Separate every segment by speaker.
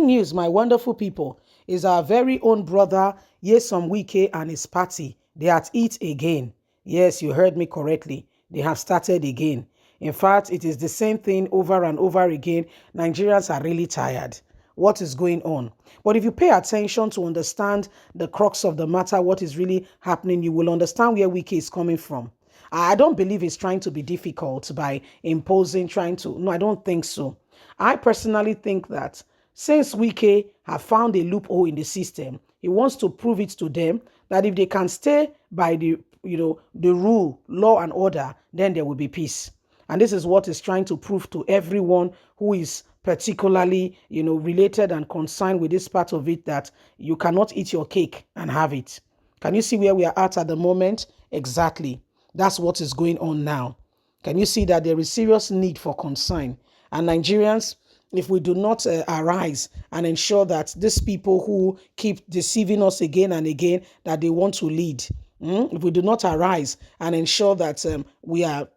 Speaker 1: News, my wonderful people, is our very own brother Nyesom Wike and his party. They are at it again. Yes, you heard me correctly. They have started again. In fact, it is the same thing over and over again. Nigerians are really tired. What is going on? But if you pay attention to understand the crux of the matter, what is really happening, you will understand where Wike is coming from. I don't believe he's trying to be difficult by imposing, No, I don't think so. I personally think that since Wike have found a loophole in the system, he wants to prove it to them that if they can stay by the rule, law and order, then there will be peace. And this is what he's trying to prove to everyone who is particularly, related and concerned with this part of it, that you cannot eat your cake and have it. Can you see where we are at the moment? Exactly. That's what is going on now. Can you see that there is serious need for concern? And Nigerians, if we do not arise and ensure that these people who keep deceiving us again and again, that they want to lead, if we do not arise and ensure that we are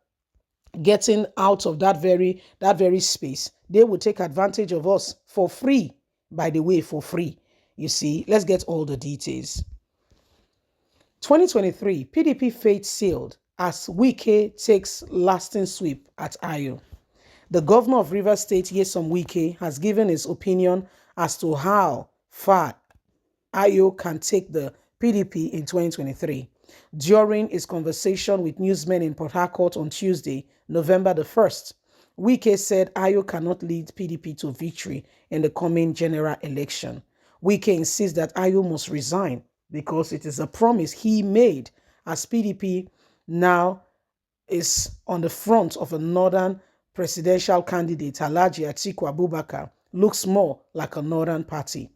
Speaker 1: getting out of that very space, they will take advantage of us for free. By the way, for free. You see, let's get all the details. 2023, PDP fate sealed as Wike takes lasting sweep at Ayo. The governor of Rivers State, Nyesom Wike, has given his opinion as to how far Ayo can take the PDP in 2023. During his conversation with newsmen in Port Harcourt on Tuesday, November the 1st, Wike said Ayo cannot lead PDP to victory in the coming general election. Wike insists that Ayo must resign because it is a promise he made, as PDP now is on the front of a northern presidential candidate. Alhaji Atiku Abubakar looks more like a northern party.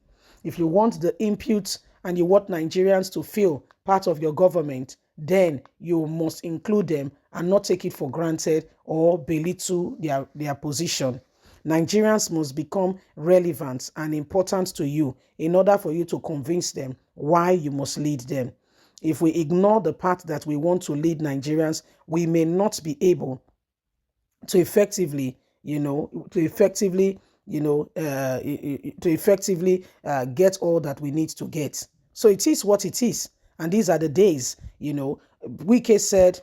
Speaker 1: If you want the input and you want Nigerians to feel part of your government, then you must include them and not take it for granted or belittle their position. Nigerians must become relevant and important to you in order for you to convince them why you must lead them. If we ignore the part that we want to lead Nigerians, we may not be able to effectively get all that we need to get. So it is what it is. And these are the days, Wike said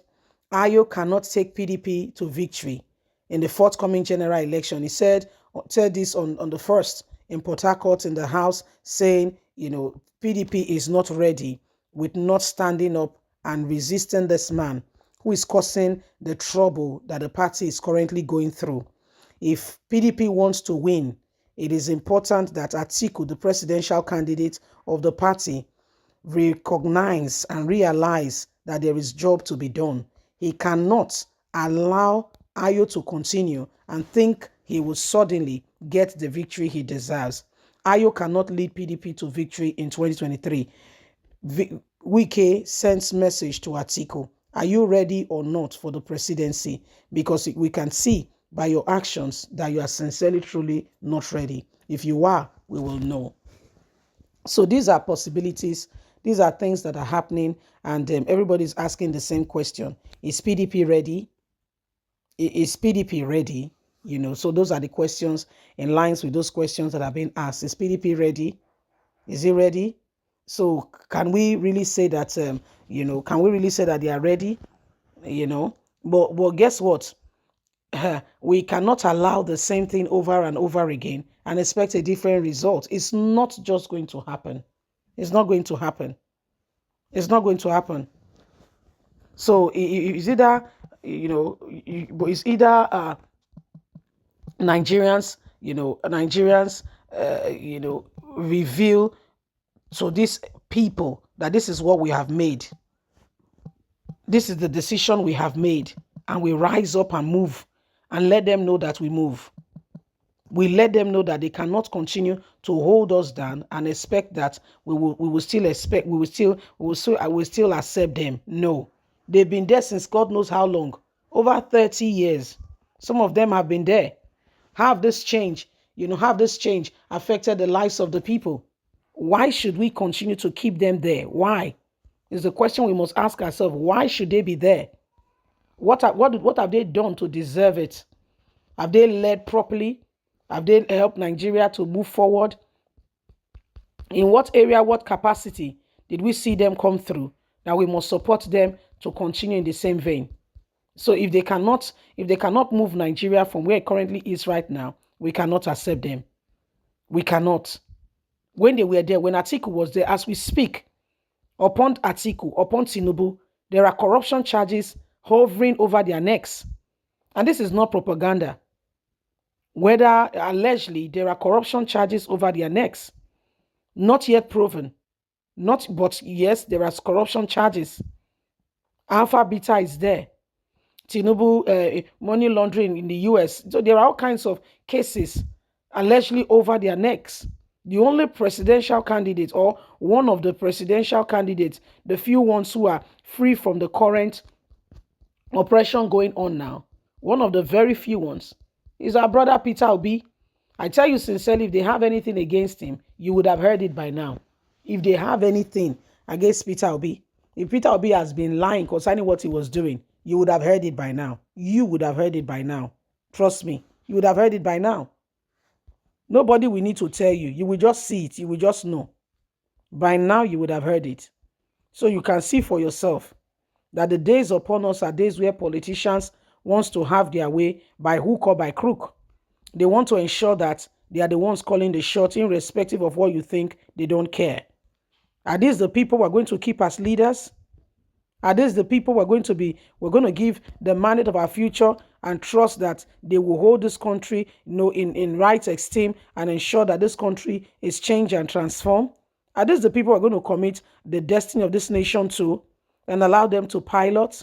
Speaker 1: Ayo cannot take PDP to victory in the forthcoming general election. He said this on the 1st in Port Harcourt in the House, saying, PDP is not ready with not standing up and resisting this man who is causing the trouble that the party is currently going through. If PDP wants to win, it is important that Atiku, the presidential candidate of the party, recognize and realize that there is job to be done. He cannot allow Ayo to continue and think he will suddenly get the victory he deserves. Ayo cannot lead PDP to victory in 2023. Wike sends message to Atiku. Are you ready or not for the presidency? Because we can see by your actions that you are sincerely, truly not ready. If you are, we will know. So these are possibilities. These are things that are happening, and everybody's asking the same question. Is PDP ready? Is PDP ready? So those are the questions in lines with those questions that have been asked. Is PDP ready? Is it ready? So can we really say that, can we really say that they are ready? But guess what? We cannot allow the same thing over and over again and expect a different result. It's not just going to happen. It's not going to happen. It's not going to happen. So it's either, it's either Nigerians, reveal to these people that this is what we have made. This is the decision we have made, and we rise up and move and let them know that we move. We let them know that they cannot continue to hold us down and expect that we will still accept them. No, they've been there since God knows how long, over 30 years. Some of them have been there. Have this change affected the lives of the people? Why should we continue to keep them there? Why? Is the question we must ask ourselves. Why should they be there? What have they done to deserve it? Have they led properly? Have they helped Nigeria to move forward? In what area, what capacity did we see them come through that we must support them to continue in the same vein? So if they cannot move Nigeria from where it currently is right now, we cannot accept them. We cannot. When they were there, when Atiku was there, as we speak, upon Atiku, upon Tinubu, there are corruption charges hovering over their necks. And this is not propaganda. Whether allegedly there are corruption charges over their necks, not yet proven. But yes, there are corruption charges. Alpha Beta is there. Tinubu, money laundering in the US. So there are all kinds of cases allegedly over their necks. The only presidential candidate, or one of the presidential candidates, the few ones who are free from the current oppression going on now, one of the very few ones, is our brother Peter Obi. I tell you sincerely, if they have anything against him, you would have heard it by now. If they have anything against Peter Obi, if Peter Obi has been lying concerning what he was doing, you would have heard it by now. You would have heard it by now. Trust me, you would have heard it by now. Nobody will need to tell you. You will just see it. You will just know. By now, you would have heard it. So you can see for yourself that the days upon us are days where politicians want to have their way by hook or by crook. They want to ensure that they are the ones calling the shot, irrespective of what you think. They don't care. Are these the people we're going to keep as leaders? Are these the people we're going to give the mandate of our future and trust that they will hold this country, in right esteem and ensure that this country is changed and transformed? Are these the people we're going to commit the destiny of this nation to and allow them to pilot?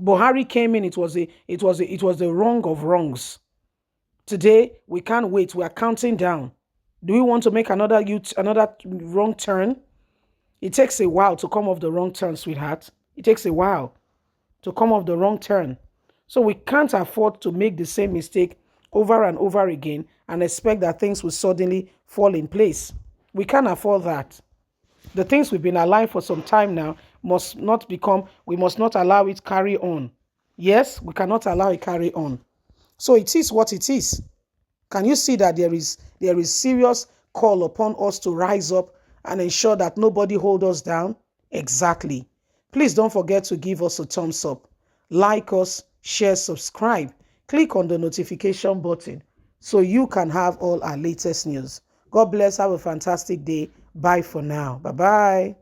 Speaker 1: Buhari came in, it was the wrong of wrongs. Today, we can't wait. We are counting down. Do we want to make another wrong turn? It takes a while to come off the wrong turn, sweetheart. It takes a while to come off the wrong turn. So we can't afford to make the same mistake over and over again and expect that things will suddenly fall in place. We can't afford that. The things we've been alive for some time now we must not allow it carry on. Yes, we cannot allow it carry on. So it is what it is. Can you see that there is serious call upon us to rise up and ensure that nobody hold us down? Exactly. Please don't forget to give us a thumbs up. Like us, share, subscribe. Click on the notification button so you can have all our latest news. God bless. Have a fantastic day. Bye for now. Bye-bye.